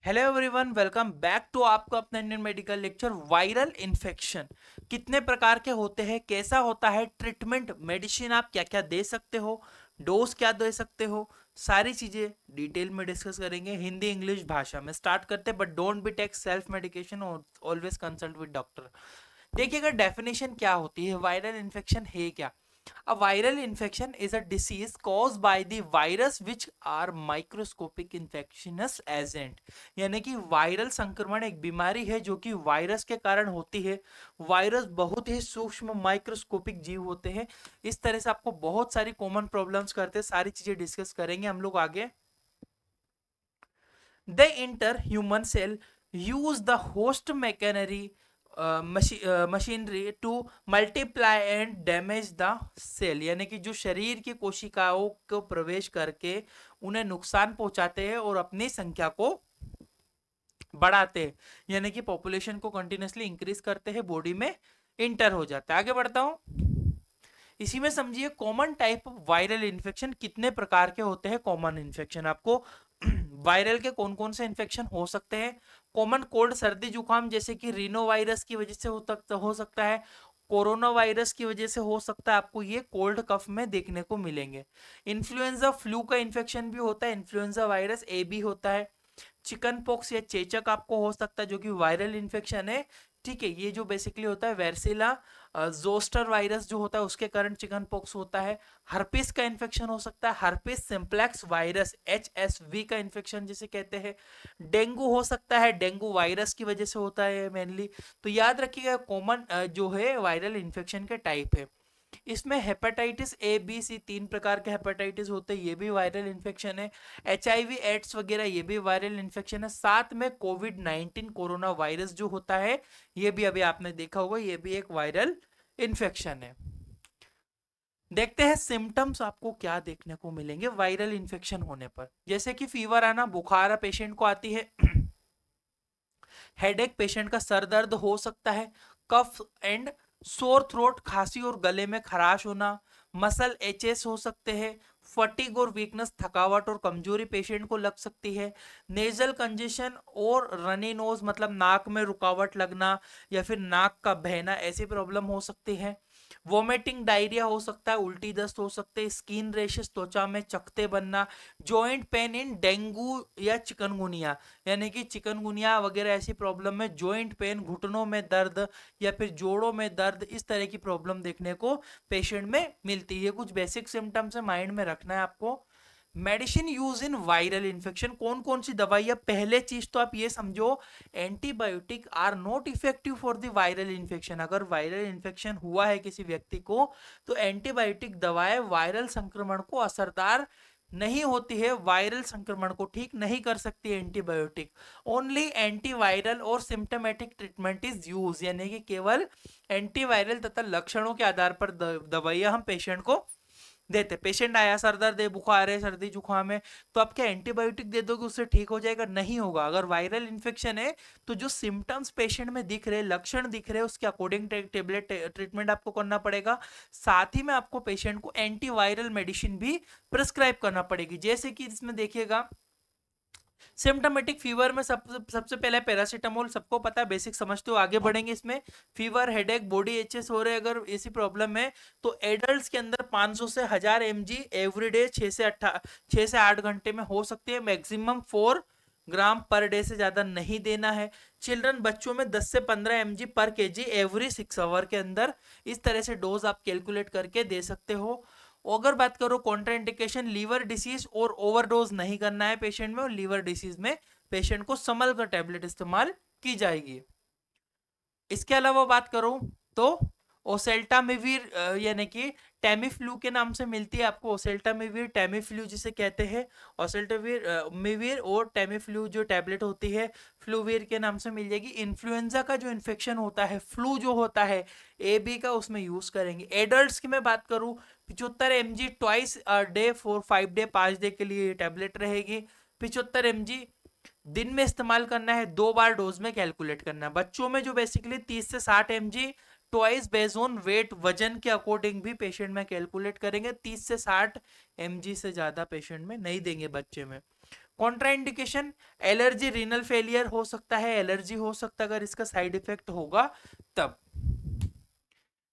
Hello everyone, welcome back to आपका अपना Indian medical lecture. Viral infection कितने प्रकार के होते हैं, कैसा होता है ट्रीटमेंट, मेडिसिन आप क्या क्या दे सकते हो, डोज क्या दे सकते हो, सारी चीजें डिटेल में डिस्कस करेंगे हिंदी इंग्लिश भाषा में। स्टार्ट करते हैं, but don't be take self medication, always consult with doctor. देखिएगा डेफिनेशन क्या होती है, वायरल इन्फेक्शन है क्या। A viral infection is a disease caused by the virus which are microscopic infectious agent। यानी कि वायरल संक्रमण एक बीमारी है जो कि वायरस के कारण होती है। वायरस बहुत ही सूक्ष्म माइक्रोस्कोपिक जीव होते हैं। इस तरह से आपको बहुत सारी कॉमन प्रॉब्लम्स करते हैं, सारी चीजें डिस्कस करेंगे हम लोग आगे। They enter human cell, use the host machinery to multiply and damage the cell। यानी कि जो शरीर की कोशिकाओं को प्रवेश करके उन्हें नुकसान पहुंचाते हैं और अपनी संख्या को बढ़ाते हैं, यानी कि पॉपुलेशन को कंटिन्यूसली इंक्रीज करते हैं, बॉडी में इंटर हो जाता है। आगे बढ़ता हूं, इसी में समझिए common type of viral infection कितने प्रकार के होते हैं। कॉमन इन्फेक्शन आपको वायरल के कौन कौन से इन्फेक्शन हो सकते हैं। कॉमन कोल्ड, सर्दी जुकाम, जैसे कि रीनो वायरस की वजह से हो सकता है, कोरोना वायरस की वजह से हो सकता है, आपको ये कोल्ड कफ में देखने को मिलेंगे। इन्फ्लुएंजा फ्लू का इन्फेक्शन भी होता है, इन्फ्लुएंजा वायरस ए भी होता है। चिकन पॉक्स या चेचक आपको हो सकता है जो कि वायरल इन्फेक्शन है। ठीक है, ये जो बेसिकली होता है वेर्सिला जोस्टर वायरस जो होता है उसके कारण चिकन पॉक्स होता है। हर्पिस का इन्फेक्शन हो सकता है, हर्पिस सिंप्लेक्स वायरस HSV का इन्फेक्शन जिसे कहते हैं। डेंगू हो सकता है, डेंगू वायरस की वजह से होता है मेनली। तो याद रखिएगा कॉमन जो है वायरल इन्फेक्शन के टाइप है। इसमें हेपेटाइटिस A B C 3 प्रकार के हेपेटाइटिस होते हैं, ये भी वायरल इन्फेक्शन है। HIV एड्स वगैरह ये भी वायरल इन्फेक्शन है। साथ में कोविड-19 कोरोना वायरस जो होता है ये भी अभी आपने देखा होगा, ये भी एक वायरल इन्फेक्शन है। देखते हैं सिम्टम्स आपको क्या देखने को मिलेंगे वायरल इन्फेक्शन होने पर। जैसे कि फीवर आना, बुखार पेशेंट को आती है, हेडेक पेशेंट का सर दर्द हो सकता है, कफ एंड सोर थ्रोट, खांसी और गले में खराश होना, मसल एचएस हो सकते हैं, फटीग और वीकनेस, थकावट और कमजोरी पेशेंट को लग सकती है। नेजल कंजेशन और रनी नोज मतलब नाक में रुकावट लगना या फिर नाक का बहना, ऐसी प्रॉब्लम हो सकती है। वोमिटिंग, डायरिया हो सकता है, उल्टी दस्त हो सकते हैं, स्किन रेशेस त्वचा में चकते बनना, जॉइंट पेन इन डेंगू या चिकनगुनिया, यानी कि चिकनगुनिया वगैरह ऐसी प्रॉब्लम में जॉइंट पेन, घुटनों में दर्द या फिर जोड़ों में दर्द, इस तरह की प्रॉब्लम देखने को पेशेंट में मिलती है। कुछ बेसिक सिम्टम्स है, माइंड में रखना है आपको। Medicine use in viral infection, कौन कौन सी दवाइयां, पहले चीज तो आप ये समझो antibiotic are not effective for the viral infection. अगर वायरल इन्फेक्शन हुआ है किसी व्यक्ति को तो एंटीबायोटिक दवाएं वायरल संक्रमण को असरदार नहीं होती है, वायरल संक्रमण को ठीक नहीं कर सकती है एंटीबायोटिक। ओनली एंटीवायरल और सिम्टोमेटिक ट्रीटमेंट इज यूज, यानी कि केवल एंटीवायरल तथा लक्षणों के आधार पर दवाइयां हम पेशेंट को देते। पेशेंट आया, सर दर्द है, बुखार है, सर्दी जुकाम है, तो आप क्या एंटीबायोटिक दे दोगे उससे ठीक हो जाएगा? नहीं होगा। अगर वायरल इन्फेक्शन है तो जो सिम्टम्स पेशेंट में दिख रहे, लक्षण दिख रहे, उसके अकॉर्डिंग टेबलेट ट्रीटमेंट आपको करना पड़ेगा। साथ ही में आपको पेशेंट को एंटीवायरल मेडिसिन भी प्रिस्क्राइब करना पड़ेगी। जैसे कि इसमें देखिएगा सिम्टोमेटिक फीवर में सबसे पहले पैरासीटामोल, सबको पता है, बेसिक समझते हो, आगे बढ़ेंगे। इसमें फीवर, हेडेक, बॉडी एचएस हो रहे अगर ऐसी प्रॉब्लम है तो एडल्ट्स के अंदर 500 से 1000 mg एवरीडे 6 से 8 घंटे में हो सकती है। मैक्सिमम 4 ग्राम पर डे से ज्यादा नहीं देना है। चिल्ड्रन, बच्चों में 10 से 15 mg पर केजी एवरी 6 आवर के अंदर, इस तरह से डोज आप कैलकुलेट करके दे सकते हो। अगर बात करो कॉन्ट्राइंडिकेशन, लीवर डिसीज और ओवरडोज नहीं करना है पेशेंट में, और लीवर डिसीज में पेशेंट को संभल कर टैबलेट इस्तेमाल की जाएगी। इसके अलावा बात करूं तो ओसेल्टामिविर यानी कि टेमीफ्लू के नाम से मिलती है आपको, ओसेल्टामिविर, टेमीफ्लू जिसे कहते हैं। ओसेल्टामिविर मिविर और टेमीफ्लू जो टैबलेट होती है फ्लूविर के नाम से मिल जाएगी। इन्फ्लुएंजा का जो इन्फेक्शन होता है, फ्लू जो होता है AB का, उसमें यूज करेंगे। एडल्ट्स की मैं बात करूं 75 mg twice day for 5 day, 5 day के लिए टैबलेट रहेगी। 75 mg दिन में इस्तेमाल करना है, 2 बार डोज में कैलकुलेट करना है। बच्चों में जो बेसिकली 30 से 60 mg twice based on weight, वजन के अकॉर्डिंग भी पेशेंट में कैलकुलेट करेंगे। 30 से 60 mg से ज्यादा पेशेंट में नहीं देंगे बच्चे में। कॉन्ट्राइंडिकेशन एलर्जी, रीनल फेलियर हो सकता है, एलर्जी हो सकता है अगर इसका साइड इफेक्ट होगा तब।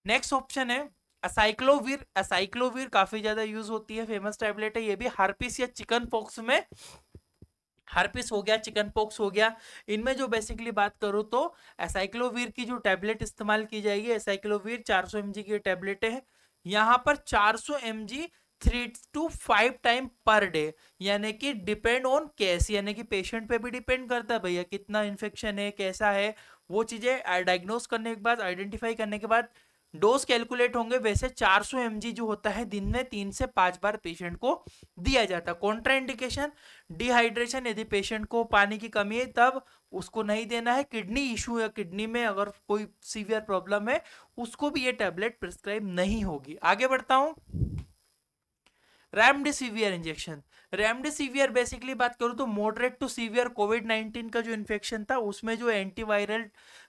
नेक्स्ट ऑप्शन है असाइक्लोविर। असाइक्लोविर काफी ज्यादा यूज होती है, फेमस टैबलेट है ये भी, हार्पिस या चिकन पॉक्स में, हार्पिस हो गया, चिकन पॉक्स हो गया, इनमें जो बेसिकली बात करूं तो एसाइक्लोविर की जो टैबलेट इस्तेमाल की जाएगी, एसाइक्लोविर 400 mg की टैबलेट है, यहाँ पर 400 mg 3 to 5 time per day, यानी कि डिपेंड ऑन केस, यानी कि पेशेंट पे भी डिपेंड करता है भैया कितना इन्फेक्शन है, कैसा है, वो चीजें डायग्नोस करने के बाद, आइडेंटिफाई करने के बाद डोज कैलकुलेट होंगे। वैसे 400 mg जो होता है दिन में 3 से 5 बार पेशेंट को दिया जाता है। कॉन्ट्राइंडिकेशन डिहाइड्रेशन, यदि पेशेंट को पानी की कमी है तब उसको नहीं देना है। किडनी इशू या किडनी में अगर कोई सीवियर प्रॉब्लम है उसको भी ये टैबलेट प्रिस्क्राइब नहीं होगी। आगे बढ़ता हूं, रेमडेसिवियर इंजेक्शन। रेमडेसिवियर बेसिकली बात करूं तो मॉडरेट टू सीवियर कोविड-19 का जो इन्फेक्शन था उसमें जो एंटीवायरल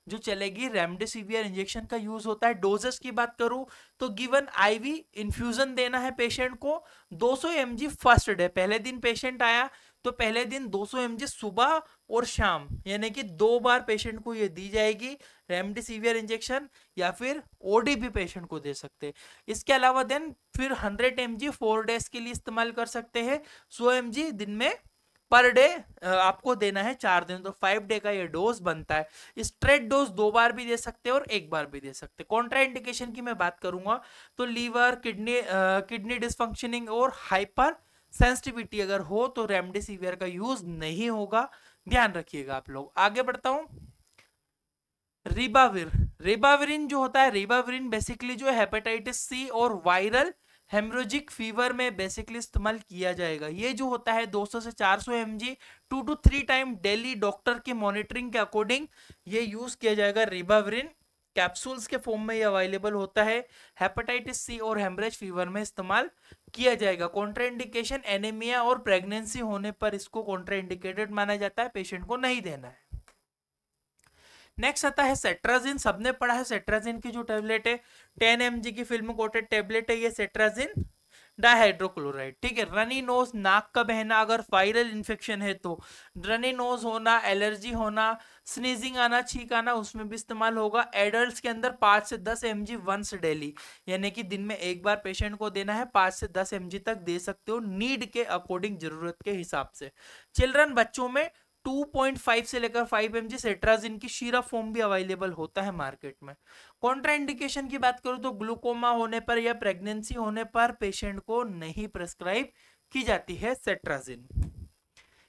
जो चलेगी, रेमडेसिवियर इंजेक्शन का यूज होता है। डोजेस की बात करूं तो गिवन आईवी इन्फ्यूजन देना है पेशेंट को 200 mg फर्स्ट डे, पहले दिन पेशेंट आया तो पहले दिन 200 mg सुबह और शाम, यानी कि 2 बार पेशेंट को ये दी जाएगी रेमडेसिवियर इंजेक्शन, या फिर ओडी भी पेशेंट को दे सकते हैं। इसके अलावा देन फिर 100 mg 4 डेज के लिए इस्तेमाल कर सकते हैं, 100 mg दिन में पर डे आपको देना है 4 दिन, तो 5 डे का ये डोज बनता है। स्ट्रेट डोज 2 बार भी दे सकते हैं और 1 बार भी दे सकते हैं। कॉन्ट्राइंडिकेशन की मैं बात करूंगा तो लीवर, किडनी डिसफंक्शनिंग और हाइपर सेंसिटिविटी अगर हो तो रेमडेसिवियर का यूज नहीं होगा, ध्यान रखिएगा आप लोग। आगे बढ़ता हूं, रिबाविर। रिबाविरिन जो होता है, रिबाविरिन बेसिकली जो हेपेटाइटिस सी और वायरल हेमरोजिक फीवर में बेसिकली इस्तेमाल किया जाएगा। ये जो होता है 200 से 400 mg 2 to 3 time daily doctor की मॉनिटरिंग के अकॉर्डिंग ये यूज किया जाएगा। रिबाविरिन कैप्सूल्स के फॉर्म में ये अवेलेबल होता है, हेपेटाइटिस सी और हेमरेज फीवर में इस्तेमाल किया जाएगा। कॉन्ट्राइंडिकेशन एनीमिया और प्रेगनेंसी होने पर इसको कॉन्ट्राइंडिकेटेड माना जाता है, पेशेंट को नहीं देना है। नेक्स्ट आता है सेट्राजिन। सबने पढ़ा है सेट्राजिन की जो टैबलेट है 10 mg की फिल्म कोटेड टैबलेट है ये सेट्राजिन डाइहाइड्रोक्लोराइड, ठीक है। रनी नोज, नाक का बहना, अगर वायरल इन्फेक्शन है तो रनी नोज होना, एलर्जी होना, स्नीजिंग आना, छींक आना, उसमें भी इस्तेमाल होगा। एडल्ट्स के अंदर 5 से 10 mg वंस डेली, यानी कि दिन में 1 बार पेशेंट को देना है, 5 से 10 mg तक दे सकते हो नीड के अकॉर्डिंग, जरूरत के हिसाब से। चिल्ड्रन, बच्चों में 2.5 से लेकर 5 mg सेट्राजिन की शीरप फॉर्म भी अवेलेबल होता है मार्केट में। कॉन्ट्राइंडिकेशन की बात करूं तो ग्लूकोमा होने पर या प्रेगनेंसी होने पर पेशेंट को नहीं प्रेस्क्राइब की जाती है cetirizine.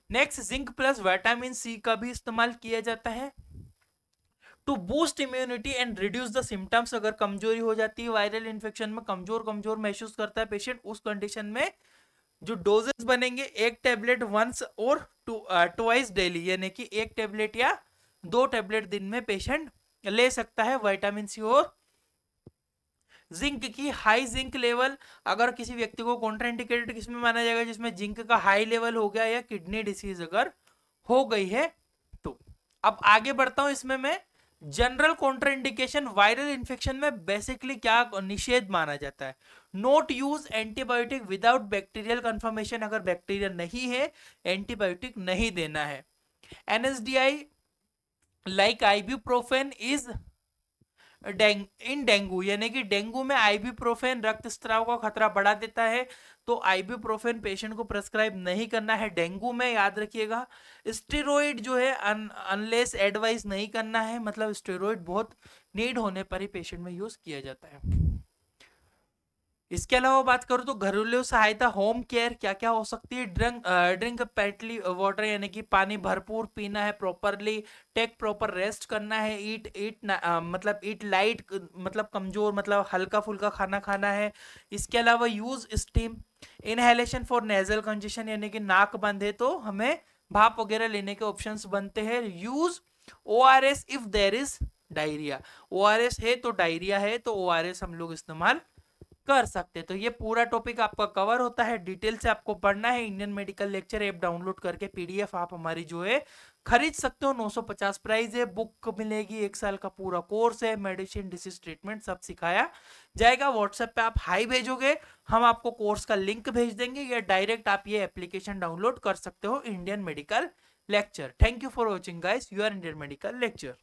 Next, zinc plus vitamin C का भी इस्तेमाल किया जाता है to boost immunity and reduce the symptoms. अगर कमजोरी हो जाती है वायरल इन्फेक्शन में, कमजोर कमजोर महसूस करता है पेशेंट, उस कंडीशन में जो डोजेस बनेंगे 1 टैबलेट वंस और ट्वाइस डेली, यानी कि 1 टैबलेट या 2 टैबलेट दिन में पेशेंट ले सकता है विटामिन सी और जिंक की। हाई जिंक लेवल अगर किसी व्यक्ति को कॉन्ट्राइंडिकेटेड किसमें माना जाएगा, जिसमें जिंक का हाई लेवल हो गया या किडनी डिसीज अगर हो गई है तो। अब आगे बढ़ता हूं, इसमें मैं जनरल कॉन्ट्राइंडिकेशन वायरल इन्फेक्शन में बेसिकली क्या निषेध माना जाता है, not use antibiotic without bacterial confirmation, अगर बैक्टीरिया नहीं है एंटीबायोटिक नहीं देना है। NSDI like ibuprofen is in dengue, यानी कि डेंगू में आइबुप्रोफेन रक्तस्राव का खतरा बढ़ा देता है, तो आइबुप्रोफेन पेशेंट को प्रेस्क्राइब नहीं करना है डेंगू में, याद रखिएगा। स्टेरॉइड जो है अनलेस एडवाइस नहीं करना है, मतलब स्टेरॉइड बहुत नीड होने पर ही पेशेंट में यूज किया जाता है। इसके अलावा बात करूं तो घरेलू सहायता होम केयर क्या क्या हो सकती है, ड्रिंक पैटली वाटर, यानी कि पानी भरपूर पीना है प्रॉपरली, टेक प्रॉपर रेस्ट करना है, मतलब ईट लाइट, मतलब कमजोर, मतलब हल्का फुल्का खाना खाना है। इसके अलावा use steam inhalation for nasal congestion, यानी कि नाक बंद है तो हमें भाप वगैरह लेने के ऑप्शंस बनते हैं। Use ORS if there is diarrhoea, ORS है तो डायरिया है तो ORS हम लोग इस्तेमाल कर सकते हैं। तो ये पूरा टॉपिक आपका कवर होता है, डिटेल से आपको पढ़ना है। Indian medical lecture app download करके पीडीएफ आप हमारी जो है खरीद सकते हो। 950 प्राइस है, बुक मिलेगी, 1 साल का पूरा कोर्स है, मेडिसिन डिसीज ट्रीटमेंट सब सिखाया जाएगा। व्हाट्सएप पे आप हाई भेजोगे, हम आपको कोर्स का लिंक भेज देंगे, या डायरेक्ट आप ये एप्लीकेशन डाउनलोड कर सकते हो, Indian medical lecture. Thank you for watching guys, you are Indian medical lecture.